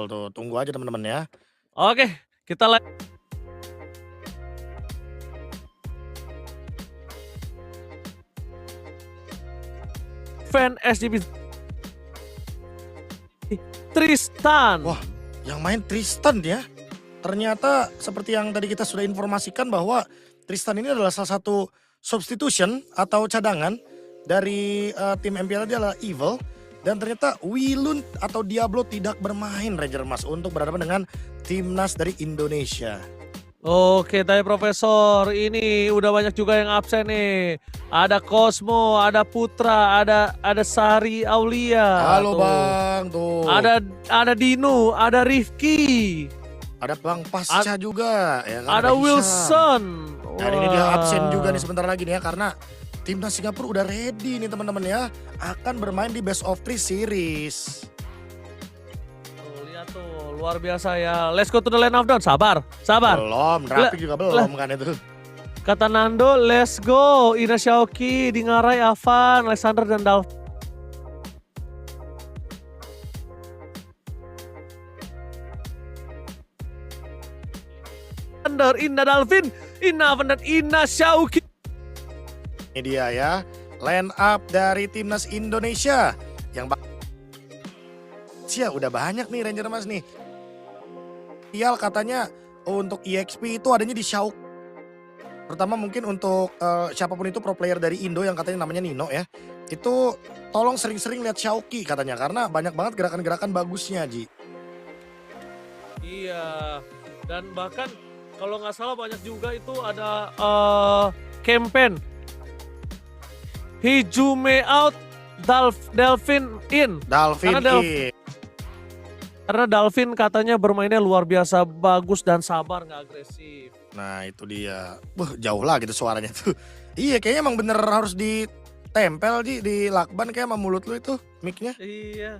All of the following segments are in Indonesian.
betul tuh. Tunggu aja teman-teman ya. Oke, kita fan SGP Tristan. Wah, yang main Tristan ya. Ternyata seperti yang tadi kita sudah informasikan bahwa Tristan ini adalah salah satu substitution atau cadangan dari tim MPL tadi adalah Evil. Dan ternyata Wilun atau Diablo tidak bermain Ranger Mas untuk berhadapan dengan timnas dari Indonesia. Oke, tanya Profesor, ini udah banyak juga yang absen nih. Ada Cosmo, ada Putra, ada Sari Aulia. Halo tuh. Bang, tuh. Ada Dino, ada Rifki. Ada Bang Pasca juga. Ya kan? Ada Wilson. Dan ini dia absen juga nih sebentar lagi nih ya, karena timnas Singapura udah ready nih teman-teman ya. Akan bermain di Best of 3 series. Lihat tuh, luar biasa ya. Let's go to the land of dawn. Sabar. Belum, Rapik juga belum kan itu. Kata Nando, let's go. Ina Xiaoqi, Dingarai, Avan, Alexander dan Dalv. Indah Dalvin, Ina Avan dan Ina Xiaoqi. Ini dia ya, line up dari timnas Indonesia yang udah banyak nih Ranger Mas nih. Ial katanya untuk EXP itu adanya di Xiaoqi. Pertama mungkin untuk siapapun itu pro player dari Indo yang katanya namanya Nino ya. Itu tolong sering-sering lihat Xiaoqi katanya karena banyak banget gerakan-gerakan bagusnya Ji. Iya, dan bahkan kalau nggak salah banyak juga itu ada campaign Hijume out, Delvin in. Karena Delvin katanya bermainnya luar biasa bagus dan sabar, nggak agresif. Nah itu dia. Jauh lah gitu suaranya tuh. Iya kayaknya emang bener harus ditempel di lakban kayak sama mulut lu itu mic-nya. Iya.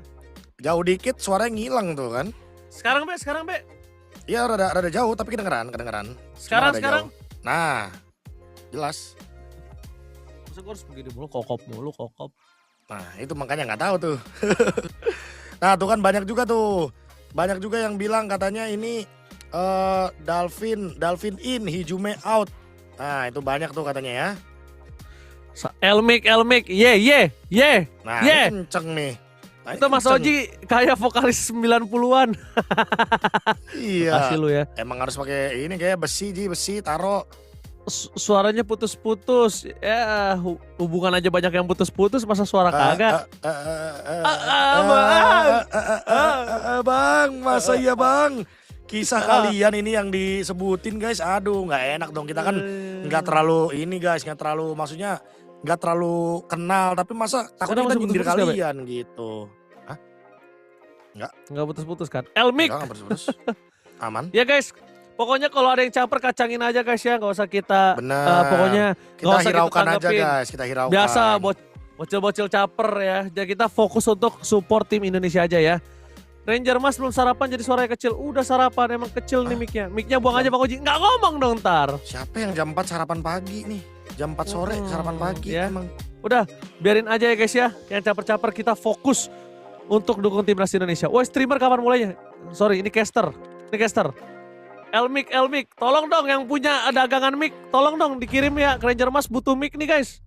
Jauh dikit suaranya ngilang tuh kan. Sekarang Be. Iya rada jauh tapi kedengeran. Sekarang. Jauh. Nah jelas. Masa gue harus begini mulu, kokop. Nah itu makanya nggak tahu tuh. Nah tuh kan banyak juga yang bilang katanya ini Dalvin in, Hijume out. Nah itu banyak tuh katanya ya. Elmik, ye. Nah yeah. Kenceng nih. Nah, itu Mas Oji kayak vokalis 90-an. Iya. Kasih lu ya. Emang harus pakai ini kayak besi taro. Suaranya putus-putus. Ya hubungan aja banyak yang putus-putus, masa suara kagak. Bang, masa iya bang? Kisah kalian ini yang disebutin guys, aduh nggak enak dong. Kita kan nggak terlalu ini guys, nggak terlalu kenal. Tapi masa takutnya kita nyindir kalian gitu. Hah? Nggak putus-putus kan? Elmik. Nggak putus-putus. Aman. Ya guys. Pokoknya kalau ada yang caper kacangin aja guys ya, nggak usah kita. Bener. Pokoknya kita hiraukan aja guys, kita hiraukan. Biasa bocil-bocil caper ya. Jadi kita fokus untuk support tim Indonesia aja ya. Ranger Mas belum sarapan jadi suaranya kecil. Udah sarapan, emang kecil nih mic-nya. Mic-nya buang aja Bang Oji. Nggak ngomong dong ntar. Siapa yang jam 4 sarapan pagi nih? Jam 4 sore sarapan pagi ya. emang. Udah biarin aja ya guys ya. Yang caper-caper kita fokus untuk dukung timnas Indonesia. Wah streamer kapan mulainya? Sorry ini caster. Elmik, tolong dong yang punya dagangan mic, tolong dong dikirim ya ke Ranger Mas, butuh mic nih guys.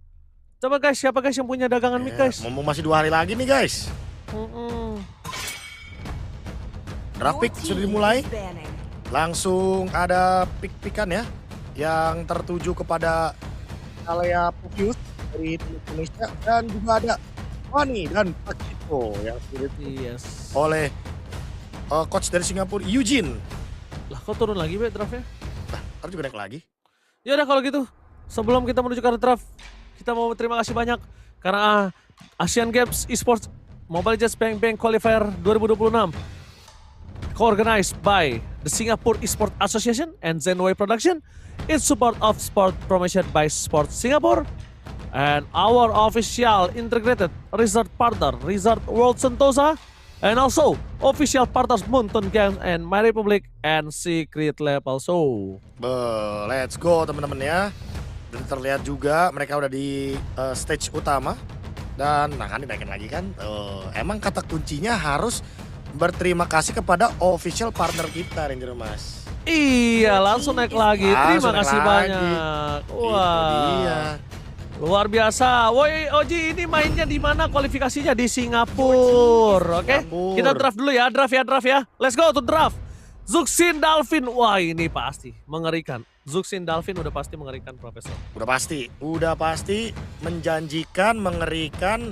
Coba guys, siapa guys yang punya dagangan mic guys? Mumpung masih 2 hari lagi nih guys. Grafik sudah dimulai. Langsung ada pik-pikan ya, yang tertuju kepada Alea Pukius dari Indonesia dan juga ada Fani dan Pakito yang sudah oleh coach dari Singapura Eugene. Lah kok turun lagi be draftnya? Nah, ntar juga naik lagi. Ya udah kalau gitu, sebelum kita menuju ke draft, kita mau terima kasih banyak karena Asian Games Esports Mobile Legends Bank Qualifier 2026 co-organized by the Singapore Esports Association and Zenway Production in support of sport promotion by Sports Singapore and our official integrated resort partner Resort World Sentosa. And also official partners Mountain Games and My Republic and Secret Level Show. Let's go teman-teman ya. Dan terlihat juga mereka udah di stage utama. Dan nah kan dinaikin lagi kan. Emang kata kuncinya harus berterima kasih kepada official partner kita Ranger Mas. Iya, langsung naik lagi. Terima Langsung naik kasih lagi. banyak. Itu Wah. dia. Luar biasa. Woi, Oji ini mainnya di mana kualifikasinya? Di Singapura. Oke. Singapura. Kita draft dulu ya, draft ya. Let's go to draft. Zuxin Dolphin. Wah, ini pasti mengerikan. Zuxin Dolphin udah pasti mengerikan, Profesor. Udah pasti menjanjikan, mengerikan,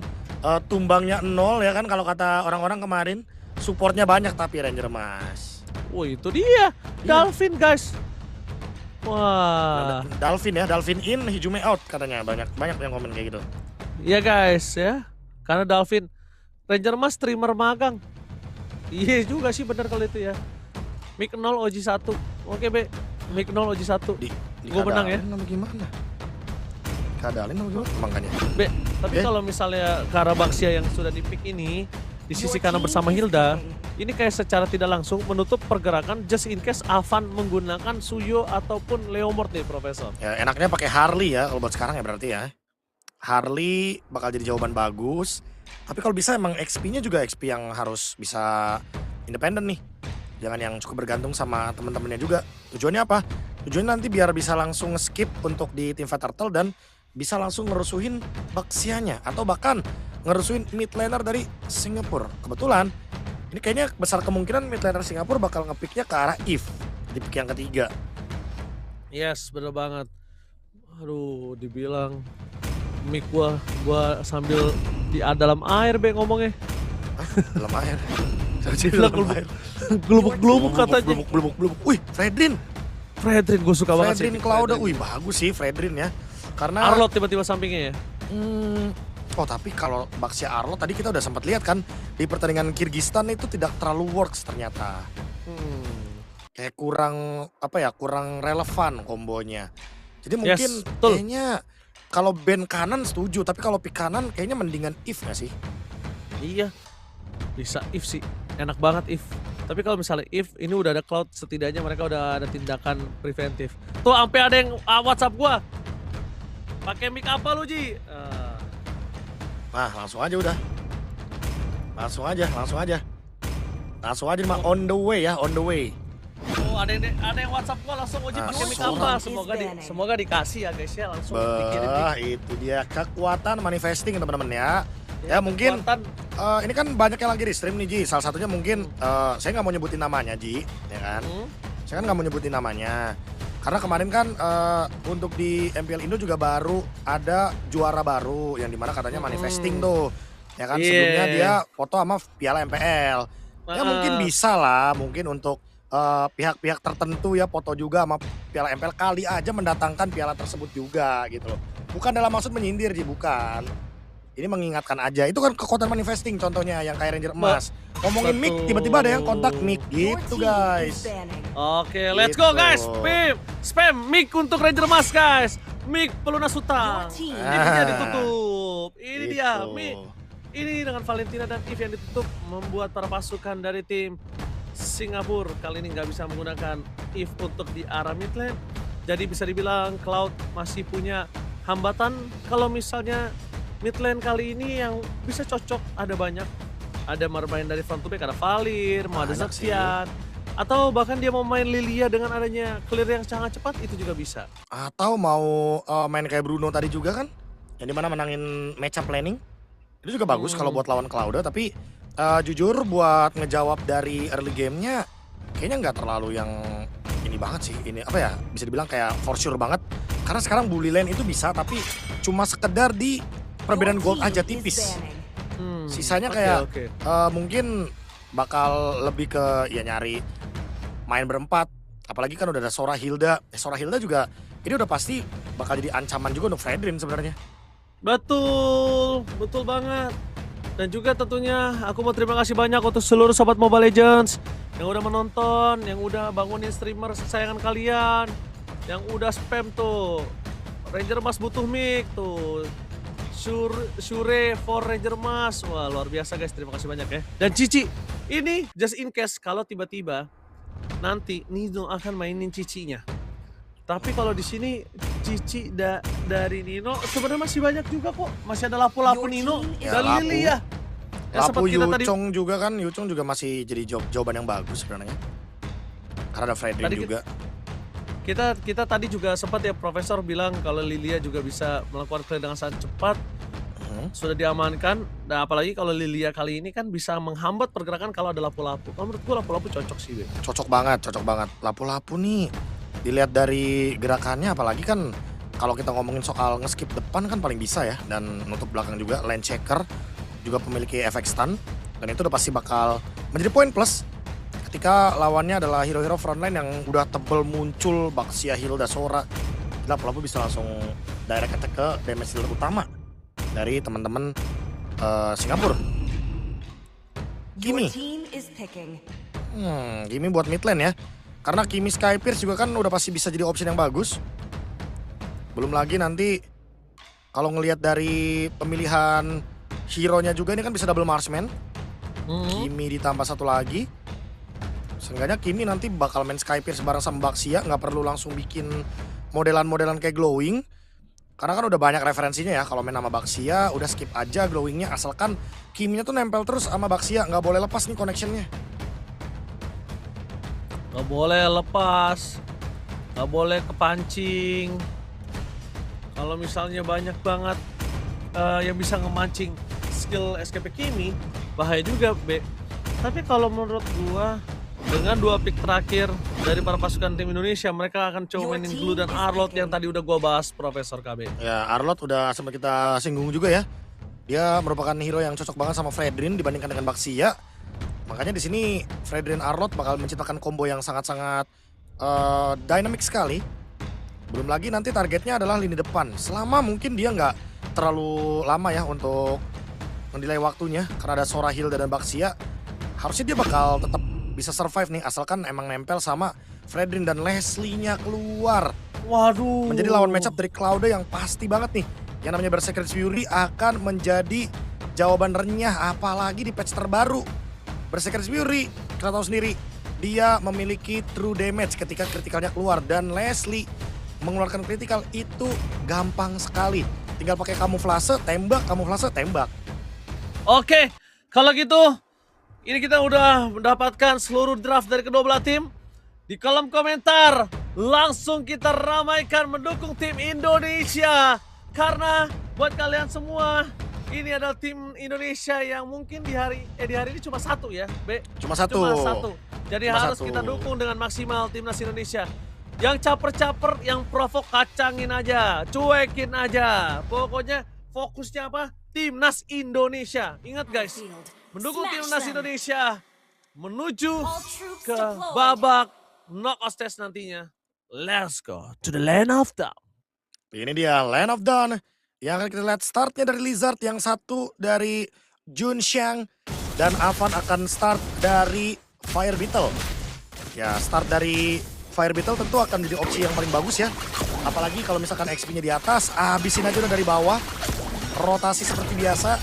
tumbangnya 0 ya kan kalau kata orang-orang kemarin. Supportnya banyak tapi Ranger Mas. Wih, itu dia. Iya. Dolphin, guys. Wah. Dolphin ya, Dolphin in, Hijume out katanya. Banyak yang komen kayak gitu. Iya guys ya. Karena Dolphin Ranger Mas streamer magang. Iya juga sih bener kalau itu ya. Mic 0 OG 1. Oke, Be. Mic 0 OG 1. Gue menang ya. Apa gimana? Kadalin apa gimana? Makanya. Be, tapi kalau misalnya Karabaksia yang sudah di pick ini di sisi kanan bersama Hilda, ini kayak secara tidak langsung menutup pergerakan just in case Avan menggunakan Suyo ataupun Leomord nih, Profesor. Ya enaknya pakai Harley ya kalau buat sekarang ya berarti ya. Harley bakal jadi jawaban bagus. Tapi kalau bisa emang XP-nya juga XP yang harus bisa independen nih. Jangan yang cukup bergantung sama teman-temannya juga. Tujuannya apa? Tujuannya nanti biar bisa langsung skip untuk di tim Fight Turtle dan bisa langsung ngerusuhin Baxianya atau bahkan ngerusuhin mid laner dari Singapura. Kebetulan ini kayaknya besar kemungkinan mid laner Singapura bakal ngepicknya ke arah Eve di pick yang ketiga. Yes, bener banget. Aduh, dibilang mic gua sambil di dalam air Be ngomongnya. Dalam air. Dibilang gelubuk-gelubuk katanya. Gelubuk. Wih, Fredrin Gue suka banget sih. Fredrin Cloud. Wih, bagus sih Fredrin ya. Karena Arlot tiba-tiba sampingnya ya. oh tapi kalau Baxia Arlo tadi kita udah sempat lihat kan di pertandingan Kyrgyzstan itu tidak terlalu works ternyata. Kayak kurang kurang relevan kombonya. Jadi mungkin betul. kayaknya kalau band kanan setuju, tapi kalau pick kanan kayaknya mendingan If gak sih? Iya. Bisa if sih. Enak banget if. Tapi kalau misalnya if ini udah ada Cloud, setidaknya mereka udah ada tindakan preventif. Tuh sampai ada yang WhatsApp gua. Pakai mic apa lu, Ji? Nah, langsung aja udah. Langsung aja mah on the way ya, on the way. Oh, ada yang WhatsApp gua langsung Uji pakai mic apa? Semoga dikasih ya guys ya, langsung dikirim. Itu dia kekuatan manifesting teman-teman ya. Ya mungkin ini kan banyak yang lagi di stream nih Ji. Salah satunya mungkin saya nggak mau nyebutin namanya Ji, ya kan? Saya kan nggak mau nyebutin namanya. Karena kemarin kan untuk di MPL Indo juga baru ada juara baru yang dimana katanya manifesting tuh. Ya kan sebelumnya dia foto sama piala MPL. Ya mungkin bisa lah, mungkin untuk pihak-pihak tertentu ya foto juga sama piala MPL kali aja mendatangkan piala tersebut juga gitu loh. Bukan dalam maksud menyindir Ji, bukan. Ini mengingatkan aja, itu kan kekuatan manifesting contohnya yang kayak Ranger Emas. Ngomongin mic, tiba-tiba ada yang kontak mic gitu guys. Oke, let's go guys. Spam mic untuk Ranger Emas guys. Mic pelunas hutang. Ini dia ditutup. Ini dia mic. Ini dengan Valentina dan Eve yang ditutup membuat para pasukan dari tim Singapura kali ini nggak bisa menggunakan Eve untuk di arah mid lane. Jadi bisa dibilang Cloud masih punya hambatan kalau misalnya mid lane kali ini yang bisa cocok ada banyak. Ada bermain dari front to back, ada Valir, mau ada Zaxian. Atau bahkan dia mau main Lilia dengan adanya clear yang sangat cepat itu juga bisa. Atau mau main kayak Bruno tadi juga kan. Yang dimana menangin match up planning. Itu juga bagus kalau buat lawan Cloud. Tapi jujur buat ngejawab dari early gamenya kayaknya nggak terlalu yang ini banget sih. Ini apa ya, bisa dibilang kayak for sure banget. Karena sekarang bully lane itu bisa tapi cuma sekedar di perbedaan gold aja tipis. Sisanya kayak mungkin bakal lebih ke ya nyari main berempat. Apalagi kan udah ada Sora Hilda. Sora Hilda juga ini udah pasti bakal jadi ancaman juga untuk Fredrin sebenarnya. Betul banget. Dan juga tentunya aku mau terima kasih banyak untuk seluruh sobat Mobile Legends yang udah menonton, yang udah bangunin streamer kesayangan kalian, yang udah spam tuh. Ranger Mas butuh mic tuh. Shure for Ranger Mas. Wah, luar biasa guys, terima kasih banyak ya. Dan Cici, ini just in case kalau tiba-tiba nanti Nino akan mainin Cicinya. Tapi kalau di sini Cici dari Nino sebenarnya masih banyak juga kok. Masih ada lapu-lapu Nino dan Lily ya. sempat Lapu kita tadi Yucong juga masih jadi jawaban yang bagus sebenarnya. Karena ada Fredrin Tadi juga. kita tadi juga sempat ya Profesor bilang kalau Lilia juga bisa melakukan play dengan sangat cepat, sudah diamankan. Dan apalagi kalau Lilia kali ini kan bisa menghambat pergerakan kalau ada lapu-lapu. Kalau menurut gua lapu-lapu cocok sih, Be. Cocok banget. Lapu-lapu nih dilihat dari gerakannya, apalagi kan kalau kita ngomongin soal nge-skip depan kan paling bisa ya, dan nutup belakang juga. Lane checker juga memiliki efek stun, dan itu udah pasti bakal menjadi poin plus ketika lawannya adalah hero-hero frontline yang udah tebel muncul, Baxia, Hilda, Sora. Lapu-lapu bisa langsung direct attack ke damage dealer utama dari teman-teman Singapura. Kimi. Kimi buat mid lane ya. Karena Kimi Skypierce juga kan udah pasti bisa jadi option yang bagus. Belum lagi nanti kalau ngelihat dari pemilihan hero-nya juga ini kan bisa double marksman. Kimi ditambah satu lagi. Seenggaknya Kimi nanti bakal main Skypierce bareng sama Baxia, nggak perlu langsung bikin modelan-modelan kayak glowing. Karena kan udah banyak referensinya ya, kalau main sama Baxia udah skip aja glowingnya, asalkan Kimi-nya tuh nempel terus sama Baxia, nggak boleh lepas nih connectionnya. Nggak boleh lepas, nggak boleh kepancing. Kalau misalnya banyak banget yang bisa ngemancing skill SKP Kimi, bahaya juga, Be. Tapi kalau menurut gua, dengan 2 pick terakhir dari para pasukan tim Indonesia, mereka akan coba mainin Glue dan Arlot yang tadi udah gua bahas, Profesor KB. Ya, Arlot udah sempat kita singgung juga ya. Dia merupakan hero yang cocok banget sama Fredrin dibandingkan dengan Baxia. Makanya di sini Fredrin Arlot bakal menciptakan combo yang sangat-sangat dynamic sekali. Belum lagi nanti targetnya adalah lini depan. Selama mungkin dia nggak terlalu lama ya untuk mendelay waktunya, karena ada Sora, Hilda, dan Baxia, harusnya dia bakal tetap bisa survive nih, asalkan emang nempel sama Fredrin dan Leslie-nya keluar. Waduh. Menjadi lawan matchup dari Cloud yang pasti banget nih. Yang namanya Berserker Fury akan menjadi jawaban renyah, apalagi di patch terbaru. Berserker Fury, kita tahu sendiri, dia memiliki true damage ketika kritikalnya keluar. Dan Leslie mengeluarkan kritikal itu gampang sekali. Tinggal pakai kamuflase, tembak. Oke, kalau gitu ini kita udah mendapatkan seluruh draft dari kedua belah tim. Di kolom komentar langsung kita ramaikan mendukung tim Indonesia. Karena buat kalian semua, ini adalah tim Indonesia yang mungkin di hari ini cuma satu ya, Be. Cuma satu. Jadi Cuma harus satu. kita dukung dengan maksimal timnas Indonesia. Yang caper-caper, yang provok kacangin aja, cuekin aja. Pokoknya fokusnya apa? Timnas Indonesia. Ingat guys, mendukung timnas Indonesia menuju ke babak knockout stage nantinya. Let's go to the land of dawn. Ini dia Land of Dawn yang akan kita lihat startnya dari Lizard, yang satu dari Jun Xiang, dan Avan akan start dari Fire Beetle. Ya, start dari Fire Beetle tentu akan menjadi opsi yang paling bagus ya. Apalagi kalau misalkan XP-nya di atas, habisin aja udah dari bawah. Rotasi seperti biasa.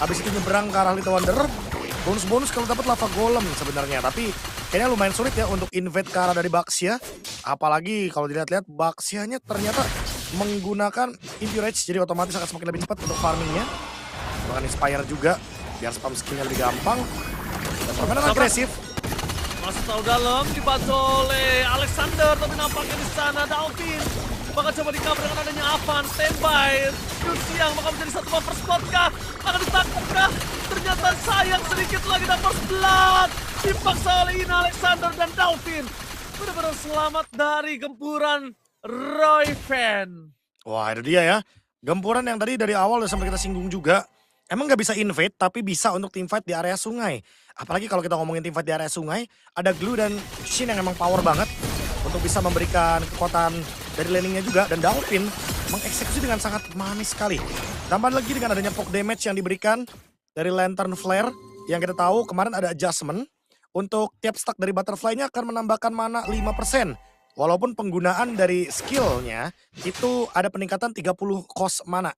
Habis itu nyebrang ke arah Little Wonder. Bonus-bonus kalau dapat lava golem sebenarnya, tapi kayaknya lumayan sulit ya untuk invade ke arah dari Baxia. Apalagi kalau dilihat-lihat Baxia-nya ternyata menggunakan Infurage, jadi otomatis akan semakin lebih cepat untuk farmingnya. Bahkan Inspire juga, biar spam skillnya lebih gampang. Dan permainan agresif. Masuk tahu dalam, dibantu oleh Alexander, tapi nampaknya di sana Dalvin bakal coba di-cover dengan adanya Avan, standby. Jun Xiang bakal menjadi satu first blood kah? Akan ditangkap kah? Ternyata sayang sedikit lagi dan first blood dipaksa oleh Ina, Alexander dan Dalvin. Benar-benar selamat dari gempuran Roy Fan. Wah, itu dia ya. Gempuran yang tadi dari awal udah sampai kita singgung juga. Emang nggak bisa invade, tapi bisa untuk teamfight di area sungai. Apalagi kalau kita ngomongin teamfight di area sungai, ada Glue dan Shin yang emang power banget untuk bisa memberikan kekuatan dari laningnya juga. Dan Dalvin mengeksekusi dengan sangat manis sekali. Tambah lagi dengan adanya poke damage yang diberikan dari Lantern Flare, yang kita tahu kemarin ada adjustment untuk tiap stack dari Butterfly-nya akan menambahkan mana 5%. Walaupun penggunaan dari skillnya itu ada peningkatan 30 cost mana.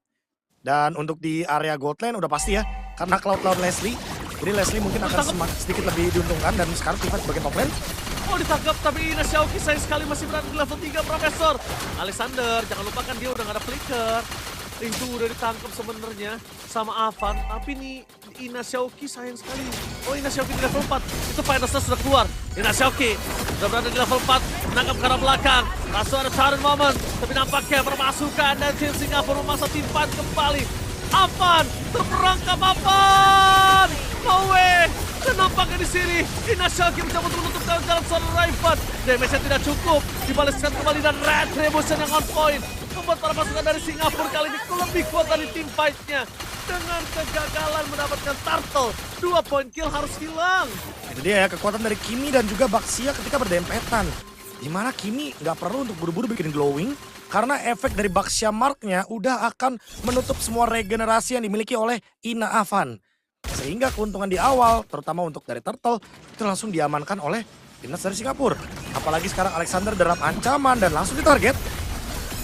Dan untuk di area gold lane udah pasti ya, karena Cloud lawan Leslie, jadi Leslie mungkin akan sedikit lebih diuntungkan. Dan sekarang Tifa sebagai top lane. Oh, ditangkap, tapi Ina Xiaoqi sayang sekali masih berada di level 3, Profesor. Alexander, jangan lupakan dia udah gak ada flicker. Itu udah ditangkap sebenarnya sama Avan, tapi nih Ina Xiaoqi sayang sekali. Oh, Ina Xiaoqi di level 4. Itu finalnya sudah keluar. Ina Xiaoqi sudah berada di level 4, menangkap ke arah belakang. Langsung ada turn moment, tapi nampaknya permasukan dan tim Singapura memaksa tim fight kembali. Avan terperangkap Avan. No way. Dan nampaknya di sini Ina Xiaoqi mencoba untuk menutup jalan seorang Raven. Damage-nya tidak cukup, dibalaskan kembali dan Retribution yang on point membuat para pasukan dari Singapura kali ini lebih kuat dari tim fight-nya. Dengan kegagalan mendapatkan turtle, 2 poin kill harus hilang. Itu dia ya kekuatan dari Kimi dan juga Baxia ketika berdempetan. Dimana Kimi nggak perlu untuk buru-buru bikin glowing. Karena efek dari Baxia Mark-nya udah akan menutup semua regenerasi yang dimiliki oleh Ina Avan. Sehingga keuntungan di awal, terutama untuk dari Turtle, itu langsung diamankan oleh timnas dari Singapura. Apalagi sekarang Alexander dalam ancaman dan langsung ditarget.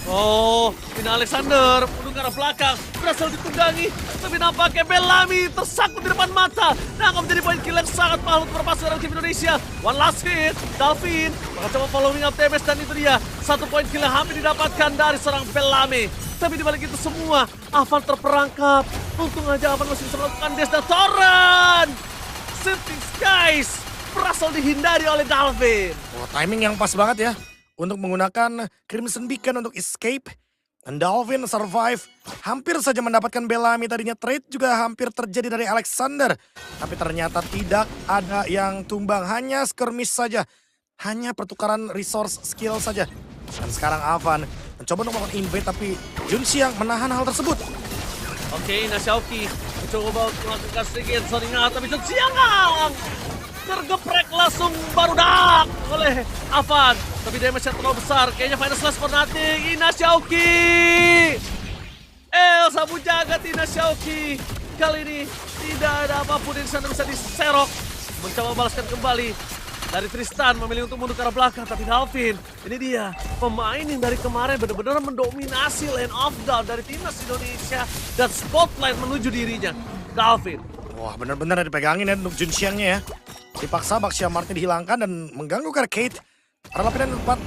Oh, Ina Alexander mundur ke arah belakang, berhasil ditunggangi, tapi nampaknya Bellamy tersangkut di depan mata. Nah, akan menjadi poin kill yang sangat mahal untuk perpasukan tim Indonesia. One last hit, Dalvin bakal coba following up damage dan itu dia. 1 poin kill yang hampir didapatkan dari seorang Bellamy. Tapi dibalik itu semua, Avan terperangkap. Untung aja Avan masih bisa melakukan dash dan torrent. Shifting Skies berhasil dihindari oleh Dalvin. Oh, timing yang pas banget ya. Untuk menggunakan Crimson Beacon untuk escape. Dan Dalvin survive. Hampir saja mendapatkan Bellamy. Tadinya trade juga hampir terjadi dari Alexander. Tapi ternyata tidak ada yang tumbang. Hanya skirmish saja. Hanya pertukaran resource skill saja. Dan sekarang Avan mencoba untuk melakukan invade. Tapi Junxiang menahan hal tersebut. Oke, Ina Xiaoqi mencoba melakukan sedikit soringan, tapi Junxiang tergeprek langsung barudak oleh Avan. Tapi damage yang terlalu besar, kayaknya final slash for nothing. Ina Xiaoqi, Elsa Bujagat Ina Xiaoqi. Kali ini tidak ada apapun yang bisa diserok. Mencoba balaskan kembali. Dari Tristan memilih untuk mundur ke arah belakang, tapi Dalvin, ini dia pemain yang dari kemarin benar-benar mendominasi lane of down dari timnas Indonesia dan spotlight menuju dirinya. Dalvin. Wah, benar-benar dipegangin ya untuk Junxiangnya ya. Dipaksa Baxia Martnya dihilangkan dan mengganggu ke Kate. Karena lapisan keempat,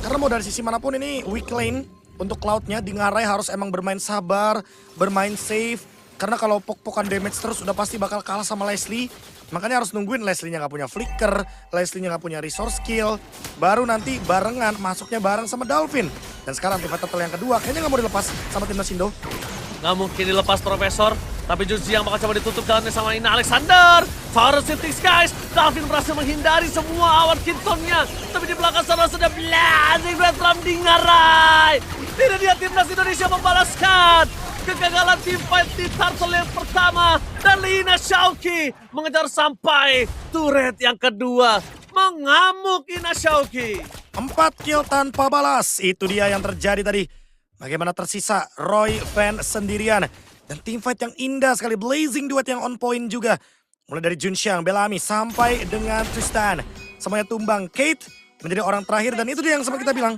karena mau dari sisi manapun ini weak lane untuk Cloud-nya. Di Ngarai harus emang bermain sabar, bermain safe. Karena kalau pok-pokan damage terus udah pasti bakal kalah sama Leslie. Makanya harus nungguin Leslie-nya gak punya flicker, Leslie-nya gak punya resource skill. Baru nanti barengan, masuknya bareng sama Dalvin. Dan sekarang tim Turtle yang kedua kayaknya gak mau dilepas sama timnas Indo. Nggak mungkin dilepas Profesor. Tapi Junxiang bakal coba ditutup jalannya sama Ina Alexander. Forest Shifting Skies. Dalvin berhasil menghindari semua awan kintonnya. Tapi di belakang sana sudah blazing red drum di Ngarai. Tidak dia timnas Indonesia membalaskan kegagalan tim fight di Turtle yang pertama. Dan Ina Xiaoqi mengejar sampai turret yang kedua. Mengamuk Ina Xiaoqi. 4 kill tanpa balas. Itu dia yang terjadi tadi. Bagaimana tersisa Roy Van sendirian. Dan teamfight yang indah sekali. Blazing duet yang on point juga. Mulai dari Junxiang, Bellamy sampai dengan Tristan. Semuanya tumbang. Kate menjadi orang terakhir. Dan itu dia yang sama kita bilang.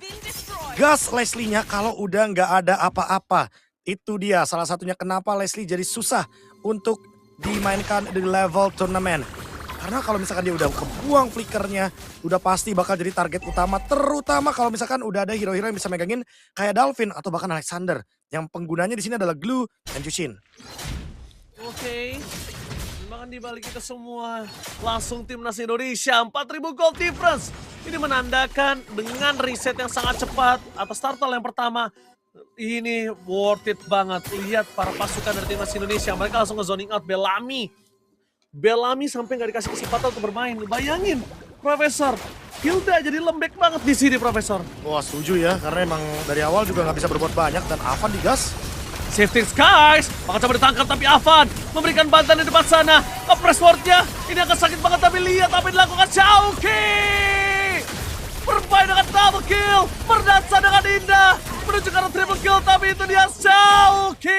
Gas Leslie-nya kalau udah nggak ada apa-apa. Itu dia salah satunya kenapa Leslie jadi susah untuk dimainkan di level turnamen. Karena kalau misalkan dia udah kebuang flickernya, udah pasti bakal jadi target utama. Terutama kalau misalkan udah ada hero-hero yang bisa megangin kayak Dalvin atau bahkan Alexander. Yang penggunanya di sini adalah Glue dan Jushin. Oke. Bahkan dibalik itu semua, langsung timnas Indonesia 4.000 gold difference. Ini menandakan dengan reset yang sangat cepat atas Turtle yang pertama. Ini worth it banget. Lihat para pasukan dari timnas Indonesia, mereka langsung nge-zoning out Bellamy sampai nggak dikasih kesempatan untuk bermain. Bayangin, Profesor, Hilda jadi lembek banget di sini, Profesor. Wah, setuju ya, karena emang dari awal juga nggak bisa berbuat banyak dan Avan digas. Shifting Skies, bakal coba ditangkap tapi Avan memberikan bantuan di depan sana. Press ward-nya, ini akan sakit banget tapi lihat apa yang dilakukan Xiaoqi. Bermain dengan double kill, berdansa dengan indah, menuju ke arah triple kill tapi itu dia Xiaoqi.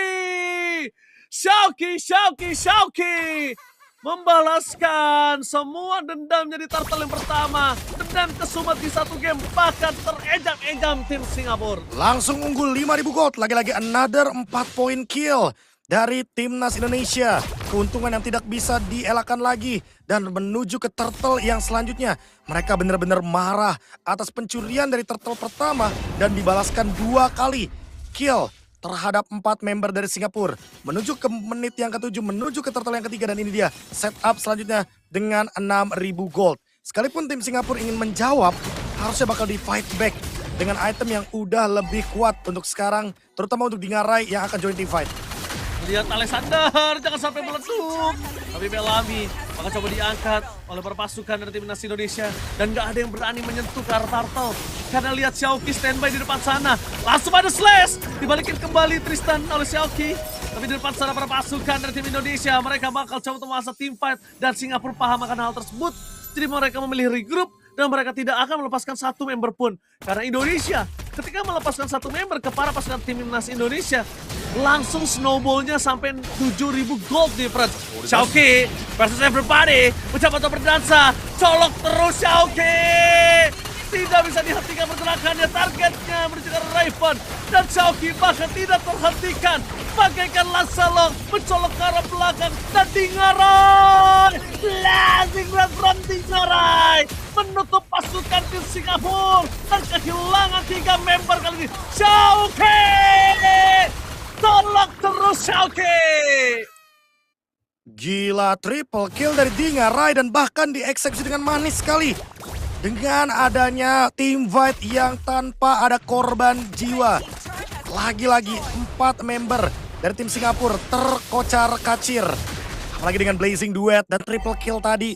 Membalaskan semua dendam jadi Turtle yang pertama. Dendam kesumat di satu game, bahkan terejam-ejam tim Singapura. Langsung unggul 5.000 gold, lagi-lagi another 4 point kill dari timnas Indonesia. Keuntungan yang tidak bisa dielakkan lagi. Dan menuju ke Turtle yang selanjutnya. Mereka benar-benar marah atas pencurian dari Turtle pertama dan dibalaskan 2 kali kill terhadap 4 member dari Singapura. Menuju ke menit yang ke-7, menuju ke turtle yang ketiga, dan ini dia setup selanjutnya dengan 6.000 gold. Sekalipun tim Singapura ingin menjawab, harusnya bakal di fight back dengan item yang udah lebih kuat untuk sekarang, terutama untuk Dingarai yang akan join team fight. Lihat Alexander, jangan sampai meleduk. Tapi Bellamy akan coba diangkat oleh para pasukan dari timnas Indonesia. Dan gak ada yang berani menyentuh ke arah turtle. Karena lihat Xiaoki standby di depan sana. Langsung ada slash. Dibalikin kembali Tristan oleh Xiaoki. Tapi di depan sana para pasukan dari tim Indonesia. Mereka bakal coba untuk masa team fight. Dan Singapura paham akan hal tersebut. Jadi mereka memilih regroup. Dan mereka tidak akan melepaskan satu member pun. Karena Indonesia ketika melepaskan satu member ke para pasukan timnas Indonesia, langsung snowballnya sampai 7.000 gold difference. Xiaoki versus everybody, mencoba untuk berdansa, colok terus Xiaoki. Tidak bisa dihentikan pergerakannya, targetnya menuju ke Raven. Dan Xiaoki bahkan tidak terhentikan. Bagaikan Lancelot mencolok ke arah belakang. Dan Dingarai, blazing red from Dingarai menutup pasukan tim Singapura. Dan kehilangan 3 member kali ini. Xiaoki! Tolak terus Xiaoki! Gila, triple kill dari Dingarai dan bahkan dieksekusi dengan manis sekali. Dengan adanya team fight yang tanpa ada korban jiwa. Lagi-lagi 4 member dari tim Singapura terkocar-kacir. Apalagi dengan blazing duet dan triple kill tadi.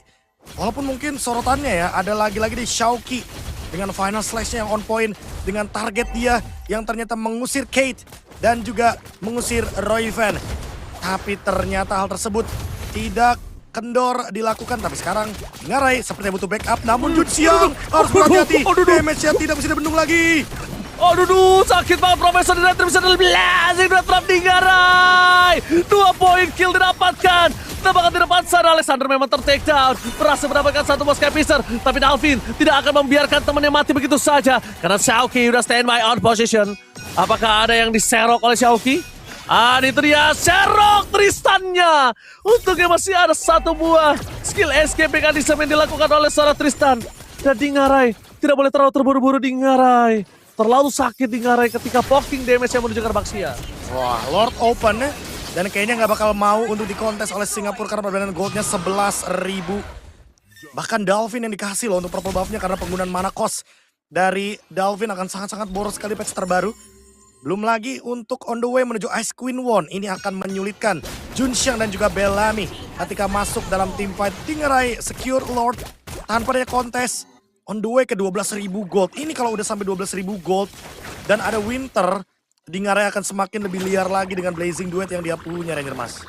Walaupun mungkin sorotannya ya ada lagi-lagi di Xiaoki. Dengan final slash-nya yang on point. Dengan target dia yang ternyata mengusir Kate. Dan juga mengusir Royven. Tapi ternyata hal tersebut tidak kendor dilakukan. Tapi sekarang Dingarai sepertinya butuh backup. Namun Jun Xiang harus berhati-hati. Damage-nya tidak bisa dibendung lagi. Aduh, sakit banget Profesor dan bisa blazing red from Dingarai. 2 poin kill didapatkan. Bahkan di depan sana Alexander memang ter-take down. Berhasil mendapatkan 1 bos Capister. Tapi Dalvin tidak akan membiarkan temannya mati begitu saja. Karena Xiaoki udah standby on position. Apakah ada yang diserok oleh Xiaoki? Itu dia serok Tristannya. Untungnya masih ada 1 buah skill escape mechanism yang dilakukan oleh seorang Tristan. Dan Dingarai tidak boleh terlalu terburu-buru. Dingarai terlalu sakit Dingarai ketika poking damage yang menuju ke Baxia. Wah, Lord Open ya. Dan kayaknya nggak bakal mau untuk dikontes oleh Singapura karena perbedaan goldnya 11.000. Bahkan Dalvin yang dikasih loh untuk purple buff-nya karena penggunaan mana cost dari Dalvin akan sangat-sangat boros sekali patch terbaru. Belum lagi untuk on the way menuju Ice Queen One. Ini akan menyulitkan Jun Xiang dan juga Bellamy ketika masuk dalam team fight. Dingarai secure Lord tanpa adanya kontes. On the way ke 12.000 gold. Ini kalau udah sampai 12.000 gold dan ada Winter, Dingarai akan semakin lebih liar lagi dengan blazing duet yang dia punya, Ranger Mas.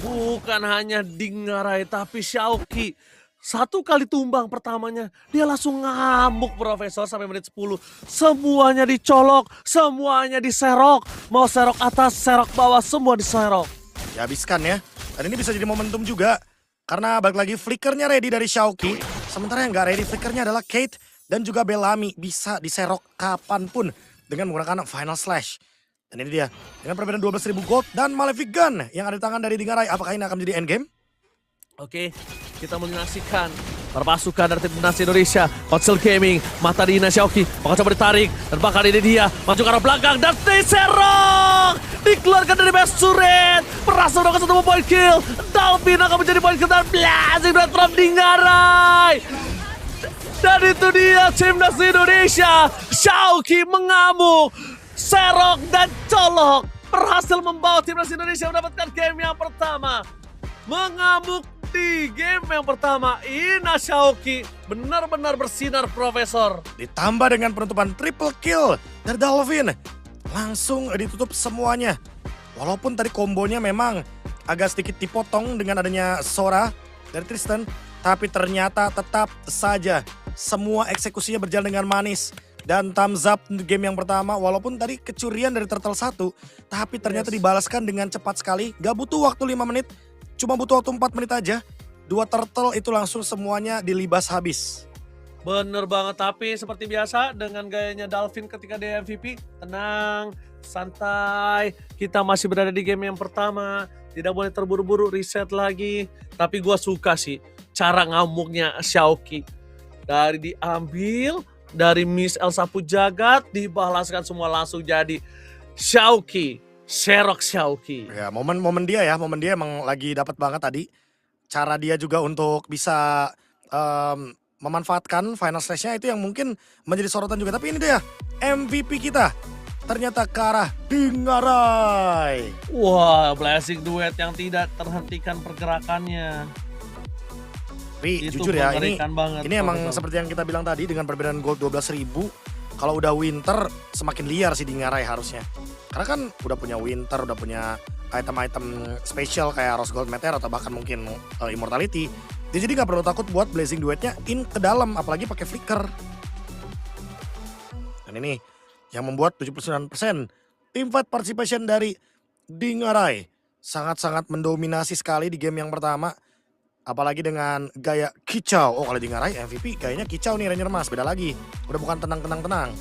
Bukan hanya Dingarai tapi Xiaoki. 1 kali tumbang pertamanya, dia langsung ngamuk Profesor sampai menit 10. Semuanya dicolok, semuanya diserok. Mau serok atas, serok bawah, semua diserok. Dihabiskan ya. Dan ini bisa jadi momentum juga. Karena balik lagi flickernya ready dari Xiaoki. Sementara yang gak ready flickernya adalah Kate dan juga Bellamy. Bisa diserok kapanpun dengan menggunakan final slash. Dan ini dia, dengan perbedaan 12.000 gold dan Malefic Gun yang ada di tangan dari Dingarai. Apakah ini akan menjadi endgame? Oke, kita menyaksikan perpasukan dari timnas Indonesia. Console Gaming, mata di Ina Xiaoki, bakal coba ditarik. Dan bahkan ini dia, maju ke arah belakang dan diserok! Dikeluarkan dari best turret. Berhasil mendapatkan 1 point kill. Dalvin akan menjadi point kill dan blazing red from Dingarai. Dan itu dia timnas Indonesia. Xiaoki mengamuk. Serok dan colok berhasil membawa timnas Indonesia mendapatkan game yang pertama. Mengamuk di game yang pertama. Ina Xiaoki benar-benar bersinar Profesor. Ditambah dengan penutupan triple kill dari Dalvin. Langsung ditutup semuanya. Walaupun tadi kombonya memang agak sedikit dipotong dengan adanya Sora dari Tristan. Tapi ternyata tetap saja semua eksekusinya berjalan dengan manis. Dan thumbs up game yang pertama, walaupun tadi kecurian dari Turtle 1, tapi ternyata dibalaskan dengan cepat sekali. Gak butuh waktu 5 menit, cuma butuh waktu 4 menit aja. 2 Turtle itu langsung semuanya dilibas habis. Bener banget, tapi seperti biasa dengan gayanya Dalvin ketika dia MVP, tenang, santai. Kita masih berada di game yang pertama, tidak boleh terburu-buru, reset lagi. Tapi gue suka sih cara ngamuknya Xiaoki. Dari diambil, dari Miss Elsa Pujagat, dibalaskan semua langsung jadi Xiaoki. Sherrock Xiaoqi. Ya, momen momen dia emang lagi dapat banget tadi. Cara dia juga untuk bisa memanfaatkan final stage-nya itu yang mungkin menjadi sorotan juga. Tapi ini dia MVP kita. Ternyata ke arah Dingarai. Wah, Blessing duet yang tidak terhentikan pergerakannya. Tapi Itu jujur ya, ini mengerikan banget, emang Profesor. seperti yang kita bilang tadi dengan perbedaan gold 12.000. Kalau udah winter semakin liar sih Dingarai harusnya. Karena kan udah punya winter, udah punya item-item spesial kayak Rose Gold Meteor atau bahkan mungkin Immortality. Dia jadi nggak perlu takut buat blazing duetnya in ke dalam, apalagi pakai flicker. Dan ini yang membuat 79% teamfight participation dari Dingarai sangat-sangat mendominasi sekali di game yang pertama. Apalagi dengan gaya kicau. Oh, kalau Dingarai MVP gayanya kicau nih Ranger Mas, beda lagi. Udah bukan tenang-tenang.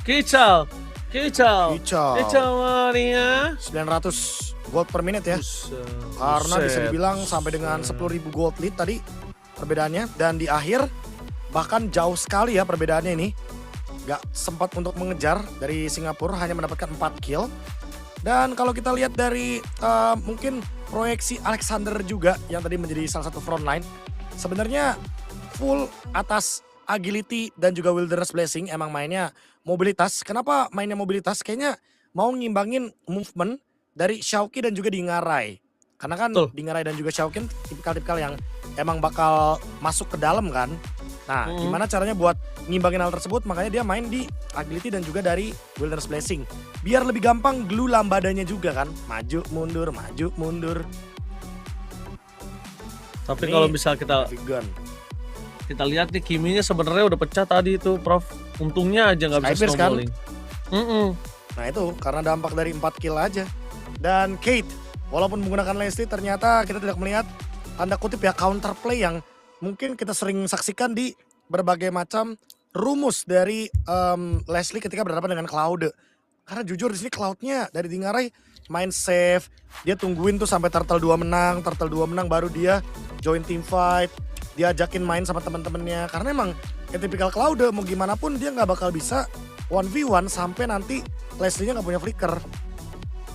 Kicau. Kicau. Kicau mania. 900 gold per minute ya. Karena bisa dibilang sampai dengan 10.000 gold lead tadi perbedaannya. Dan di akhir bahkan jauh sekali ya perbedaannya ini. Gak sempat untuk mengejar dari Singapura, hanya mendapatkan 4 kill. Dan kalau kita lihat dari mungkin proyeksi Alexander juga yang tadi menjadi salah satu frontline. Sebenarnya full atas agility dan juga wilderness blessing, emang mainnya mobilitas. Kenapa mainnya mobilitas? Kayaknya mau ngimbangin movement dari Xiaoqi dan juga Dingarai. Karena kan Betul. Dingarai dan juga Xiaoqi tipikal-tipikal yang emang bakal masuk ke dalam kan. Nah, gimana caranya buat ngimbangin hal tersebut? Makanya dia main di agility dan juga dari wilderness blessing. Biar lebih gampang glue lambadanya juga kan. Maju mundur, maju mundur. Tapi Ini kalau bisa kita Heavy gun. lihat nih Kiminya sebenarnya udah pecah tadi itu, Prof. Untungnya aja nggak bisa Skybase kan? snowballing. Nah itu karena dampak dari 4 kill aja. Dan Kate, walaupun menggunakan Leslie ternyata kita tidak melihat tanda kutip ya counterplay yang mungkin kita sering saksikan di berbagai macam rumus dari Leslie ketika berhadapan dengan Cloud. Karena jujur di sini Cloudnya dari Dingarai main safe, dia tungguin tuh sampai Turtle 2 menang baru dia join team fight, dia ajakin main sama teman-temannya. Karena emang ya tipikal Cloud mau gimana pun dia nggak bakal bisa 1v1 sampai nanti Leslie-nya nggak punya flicker.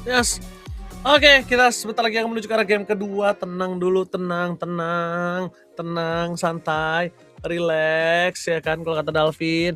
Yes. Oke, kita sebentar lagi akan menuju ke arah game kedua. Tenang dulu, tenang, santai, relax ya kan kalau kata Dalvin.